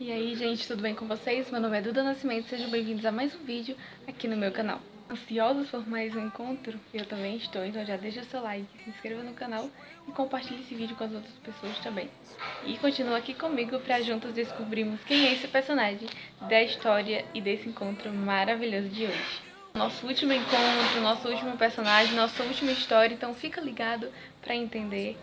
E aí, gente, tudo bem com vocês? Meu nome é Duda Nascimento, sejam bem-vindos a mais um vídeo aqui no meu canal. Ansiosos por mais um encontro? Eu também estou, então já deixa o seu like, se inscreva no canal e compartilhe esse vídeo com as outras pessoas também. E continua aqui comigo para juntos descobrirmos quem é esse personagem da história e desse encontro maravilhoso de hoje. Nosso último encontro, nosso último personagem, nossa última história, então fica ligado para entender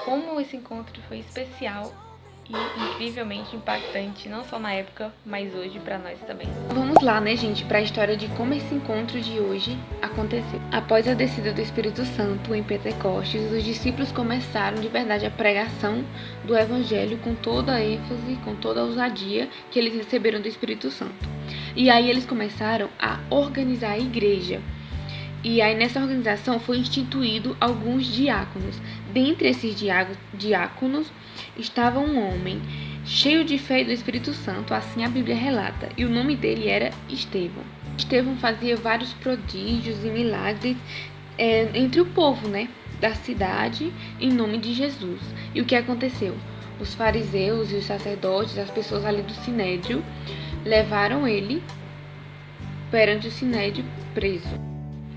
como esse encontro foi especial e incrivelmente impactante, não só na época, mas hoje pra nós também. Vamos lá, né, gente, pra história de como esse encontro de hoje aconteceu. Após a descida do Espírito Santo em Pentecostes, os discípulos começaram de verdade a pregação do Evangelho com toda a ênfase, com toda a ousadia que eles receberam do Espírito Santo. E aí eles começaram a organizar a igreja. E aí nessa organização foi instituído alguns diáconos. Dentre esses diáconos estava um homem cheio de fé e do Espírito Santo, assim a Bíblia relata, e o nome dele era Estevão. Estevão fazia vários prodígios e milagres entre o povo, né, da cidade, em nome de Jesus. E o que aconteceu? Os fariseus e os sacerdotes, as pessoas ali do Sinédrio, levaram ele perante o Sinédrio preso.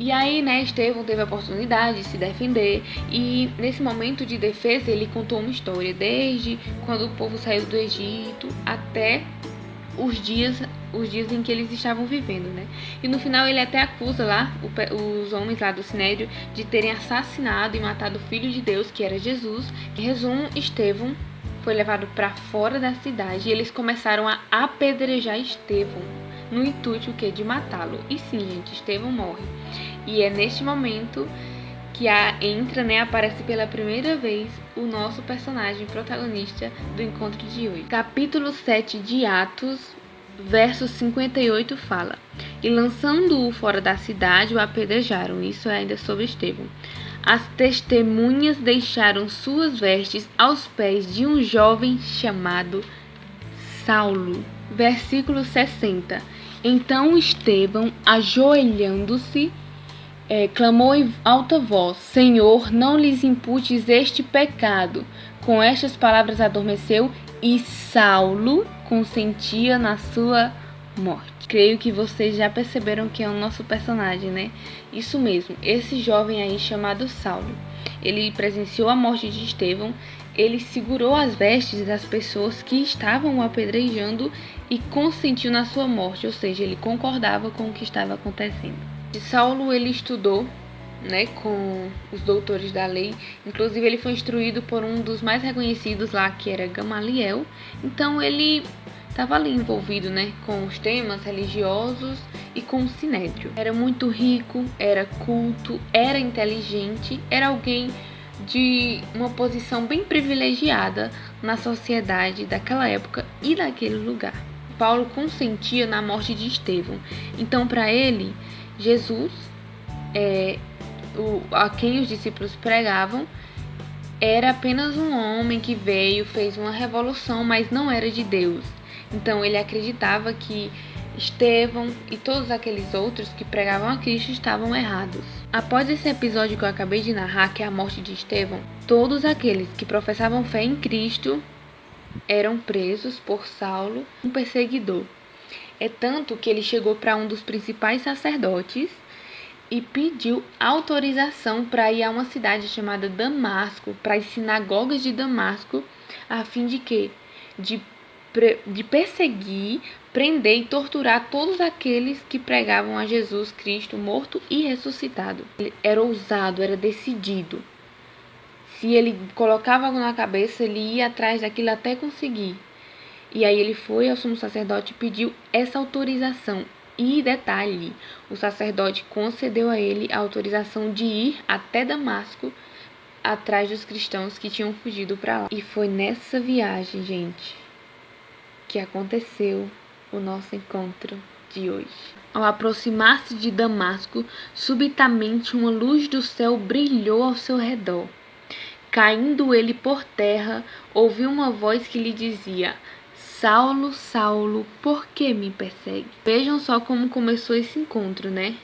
E aí, né, Estevão teve a oportunidade de se defender e nesse momento de defesa ele contou uma história desde quando o povo saiu do Egito até os dias em que eles estavam vivendo, né? E no final ele até acusa lá os homens lá do Sinédrio de terem assassinado e matado o Filho de Deus, que era Jesus. Em resumo, Estevão foi levado para fora da cidade e eles começaram a apedrejar Estevão no intuito de matá-lo. E sim, gente, Estevão morre. E é neste momento que aparece pela primeira vez o nosso personagem protagonista do encontro de hoje. Capítulo 7 de Atos, verso 58 fala: E lançando-o fora da cidade, o apedrejaram. Isso é ainda sobre Estevão. As testemunhas deixaram suas vestes aos pés de um jovem chamado Saulo. Versículo 60. Então Estevão, ajoelhando-se, clamou em alta voz: Senhor, não lhes imputes este pecado. Com estas palavras adormeceu e Saulo consentia na sua morte. Creio que vocês já perceberam que é o nosso personagem, né? Isso mesmo, esse jovem aí chamado Saulo. Ele presenciou a morte de Estevão, ele segurou as vestes das pessoas que estavam o apedrejando e consentiu na sua morte, ou seja, ele concordava com o que estava acontecendo. Saulo, ele estudou, né, com os doutores da lei, inclusive ele foi instruído por um dos mais reconhecidos lá, que era Gamaliel. Então ele estava ali envolvido, né, com os temas religiosos e com o Sinédrio. Era muito rico, era culto, era inteligente, era alguém de uma posição bem privilegiada na sociedade daquela época e daquele lugar. Paulo consentia na morte de Estevão. Então, para ele, Jesus, a quem os discípulos pregavam, era apenas um homem que veio, fez uma revolução, mas não era de Deus. Então ele acreditava que Estevão e todos aqueles outros que pregavam a Cristo estavam errados. Após esse episódio que eu acabei de narrar, que é a morte de Estevão, todos aqueles que professavam fé em Cristo eram presos por Saulo, um perseguidor. É tanto que ele chegou para um dos principais sacerdotes e pediu autorização para ir a uma cidade chamada Damasco, para as sinagogas de Damasco, a fim de quê? De perseguir, prender e torturar todos aqueles que pregavam a Jesus Cristo morto e ressuscitado. Ele era ousado, era decidido. Se ele colocava algo na cabeça, ele ia atrás daquilo até conseguir. E aí ele foi ao sumo sacerdote e pediu essa autorização. E detalhe, o sacerdote concedeu a ele a autorização de ir até Damasco atrás dos cristãos que tinham fugido para lá. E foi nessa viagem, gente, que aconteceu o nosso encontro de hoje. Ao aproximar-se de Damasco, subitamente uma luz do céu brilhou ao seu redor. Caindo ele por terra, ouviu uma voz que lhe dizia: Saulo, Saulo, por que me persegue? Vejam só como começou esse encontro, né?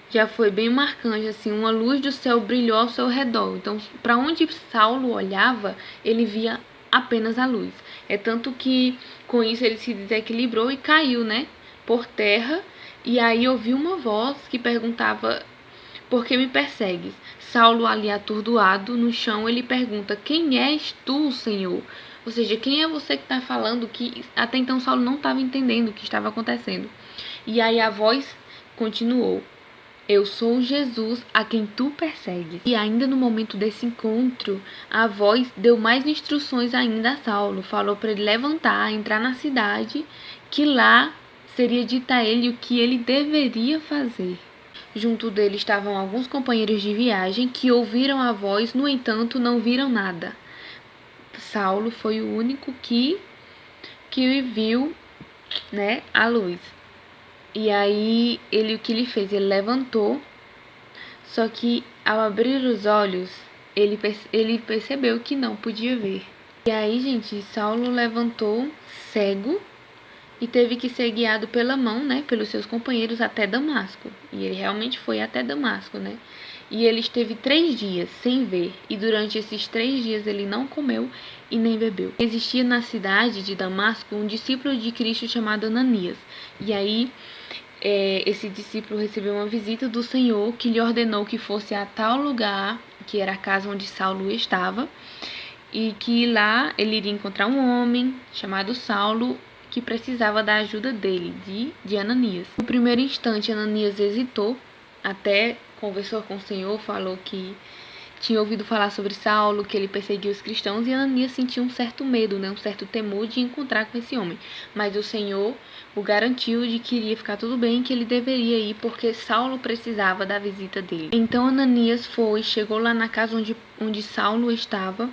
Já foi bem marcante, assim, uma luz do céu brilhou ao seu redor. Então, para onde Saulo olhava, ele via apenas a luz. É tanto que com isso ele se desequilibrou e caiu, né, por terra, e aí ouviu uma voz que perguntava: por que me persegues? Saulo, ali atordoado no chão, ele pergunta: quem és tu, Senhor? Ou seja, quem é você que está falando? Que até então Saulo não estava entendendo o que estava acontecendo. E aí a voz continuou: eu sou Jesus a quem tu persegues. E ainda no momento desse encontro, a voz deu mais instruções ainda a Saulo. Falou para ele levantar, entrar na cidade, que lá seria dito a ele o que ele deveria fazer. Junto dele estavam alguns companheiros de viagem que ouviram a voz, no entanto, não viram nada. Saulo foi o único que viu, né, a luz. E aí, o que ele fez? Ele levantou, só que ao abrir os olhos, ele percebeu que não podia ver. E aí, gente, Saulo levantou cego e teve que ser guiado pela mão, né, pelos seus companheiros até Damasco. E ele realmente foi até Damasco, né? E ele esteve 3 dias sem ver, e durante esses 3 dias ele não comeu e nem bebeu. Existia na cidade de Damasco um discípulo de Cristo chamado Ananias. E aí, esse discípulo recebeu uma visita do Senhor, que lhe ordenou que fosse a tal lugar, que era a casa onde Saulo estava, e que lá ele iria encontrar um homem chamado Saulo, que precisava da ajuda dele, de Ananias. No primeiro instante, Ananias hesitou, até conversou com o Senhor, falou que tinha ouvido falar sobre Saulo, que ele perseguia os cristãos, e Ananias sentiu um certo medo, né, um certo temor de encontrar com esse homem. Mas o Senhor o garantiu de que iria ficar tudo bem, que ele deveria ir, porque Saulo precisava da visita dele. Então Ananias chegou lá na casa onde Saulo estava,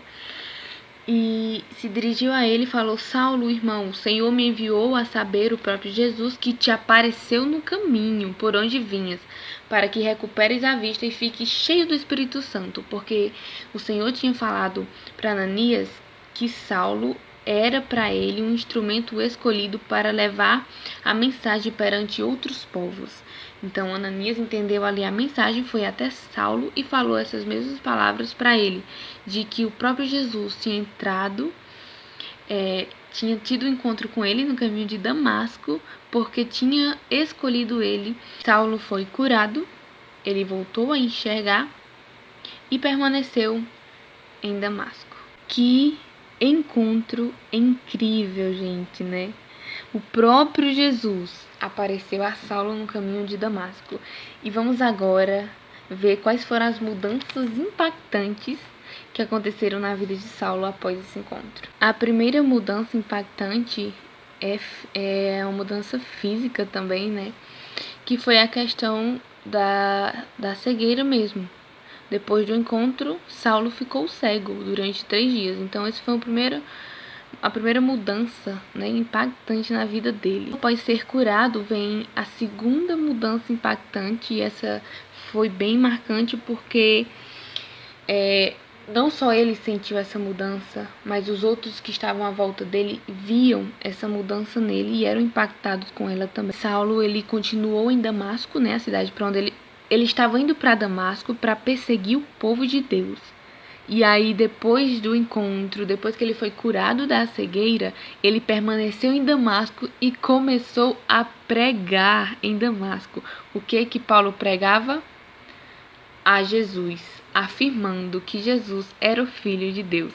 e se dirigiu a ele e falou: Saulo, irmão, o Senhor me enviou a saber, o próprio Jesus, que te apareceu no caminho por onde vinhas, para que recuperes a vista e fiques cheio do Espírito Santo, porque o Senhor tinha falado para Ananias que Saulo era para ele um instrumento escolhido para levar a mensagem perante outros povos. Então Ananias entendeu ali a mensagem, foi até Saulo e falou essas mesmas palavras para ele, de que o próprio Jesus tinha tinha tido encontro com ele no caminho de Damasco, porque tinha escolhido ele. Saulo foi curado, ele voltou a enxergar e permaneceu em Damasco. Que encontro incrível, gente, né? O próprio Jesus apareceu a Saulo no caminho de Damasco. E vamos agora ver quais foram as mudanças impactantes que aconteceram na vida de Saulo após esse encontro. A primeira mudança impactante é uma mudança física também, né? Que foi a questão da cegueira mesmo. Depois do encontro, Saulo ficou cego durante 3 dias. Então, essa foi a primeira mudança, né, impactante na vida dele. Após ser curado, vem a segunda mudança impactante. E essa foi bem marcante porque não só ele sentiu essa mudança, mas os outros que estavam à volta dele viam essa mudança nele e eram impactados com ela também. Saulo, ele continuou em Damasco, né, a cidade para onde ele estava indo para Damasco para perseguir o povo de Deus. E aí, depois do encontro, depois que ele foi curado da cegueira, ele permaneceu em Damasco e começou a pregar em Damasco. O que Paulo pregava? A Jesus, afirmando que Jesus era o Filho de Deus.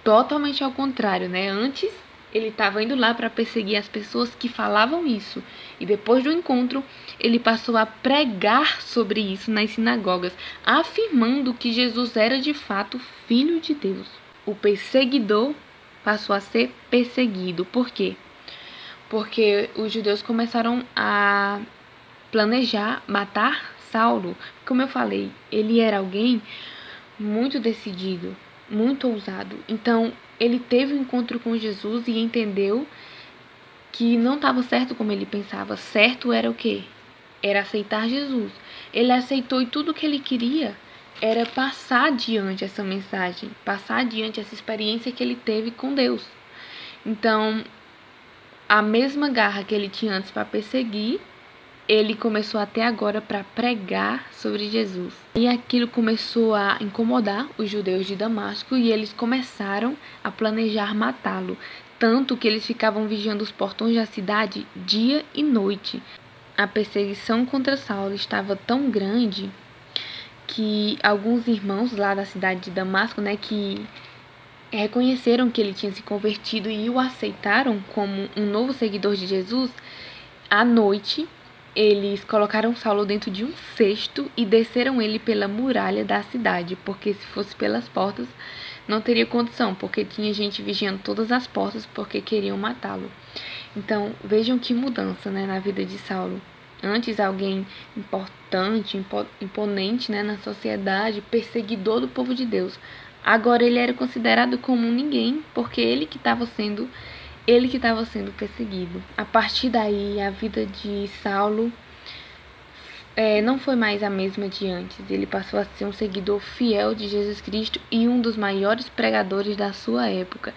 Totalmente ao contrário, né? Antes, ele estava indo lá para perseguir as pessoas que falavam isso. E depois do encontro, ele passou a pregar sobre isso nas sinagogas, afirmando que Jesus era de fato Filho de Deus. O perseguidor passou a ser perseguido. Por quê? Porque os judeus começaram a planejar matar Saulo. Como eu falei, ele era alguém muito decidido, muito ousado. Então, ele teve um encontro com Jesus e entendeu que não estava certo como ele pensava. Certo era o quê? Era aceitar Jesus. Ele aceitou e tudo que ele queria era passar adiante essa mensagem, passar adiante essa experiência que ele teve com Deus. Então, a mesma garra que ele tinha antes para perseguir, ele começou até agora para pregar sobre Jesus. E aquilo começou a incomodar os judeus de Damasco e eles começaram a planejar matá-lo, tanto que eles ficavam vigiando os portões da cidade dia e noite. A perseguição contra Saulo estava tão grande que alguns irmãos lá da cidade de Damasco, que reconheceram que ele tinha se convertido e o aceitaram como um novo seguidor de Jesus, à noite eles colocaram Saulo dentro de um cesto e desceram ele pela muralha da cidade, porque se fosse pelas portas não teria condição, porque tinha gente vigiando todas as portas porque queriam matá-lo. Então vejam que mudança, na vida de Saulo. Antes alguém importante, imponente, na sociedade, perseguidor do povo de Deus. Agora ele era considerado como um ninguém, porque ele que estava sendo perseguido. A partir daí, a vida de Saulo não foi mais a mesma de antes. Ele passou a ser um seguidor fiel de Jesus Cristo e um dos maiores pregadores da sua época.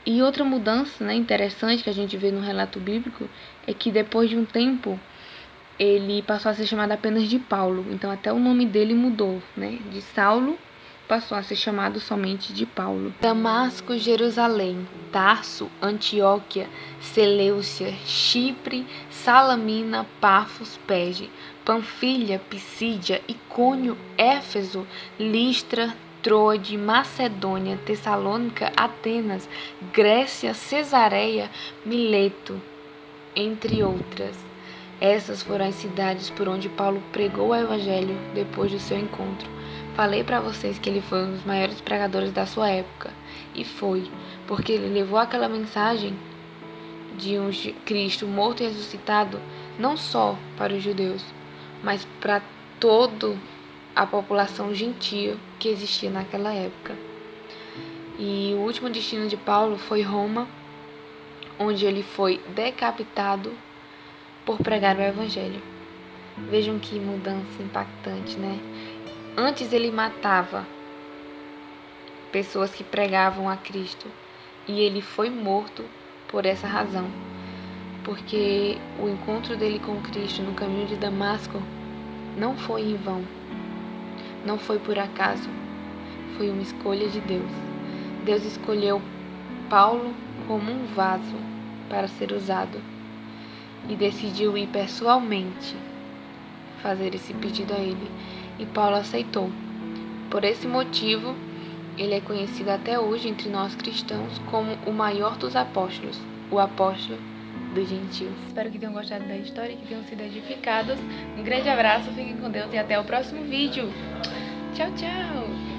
E outra mudança, interessante que a gente vê no relato bíblico é que depois de um tempo ele passou a ser chamado apenas de Paulo. Então até o nome dele mudou, de Saulo passou a ser chamado somente de Paulo. Damasco, Jerusalém, Tarso, Antioquia, Seleucia, Chipre, Salamina, Pafos, Perge, Panfilha, Pisídia, Icônio, Éfeso, Listra, Troade, Macedônia, Tessalônica, Atenas, Grécia, Cesareia, Mileto, entre outras. Essas foram as cidades por onde Paulo pregou o evangelho depois do seu encontro. Falei para vocês que ele foi um dos maiores pregadores da sua época. E foi, porque ele levou aquela mensagem de um Cristo morto e ressuscitado não só para os judeus, mas para toda a população gentil que existia naquela época. E o último destino de Paulo foi Roma, onde ele foi decapitado por pregar o evangelho. Vejam que mudança impactante, Antes ele matava pessoas que pregavam a Cristo e ele foi morto por essa razão, porque o encontro dele com Cristo no caminho de Damasco não foi em vão, não foi por acaso, foi uma escolha de Deus. Deus escolheu Paulo como um vaso para ser usado e decidiu ir pessoalmente fazer esse pedido a ele. E Paulo aceitou. Por esse motivo, ele é conhecido até hoje entre nós cristãos como o maior dos apóstolos, o apóstolo dos gentios. Espero que tenham gostado da história e que tenham sido edificados. Um grande abraço, fiquem com Deus e até o próximo vídeo. Tchau, tchau!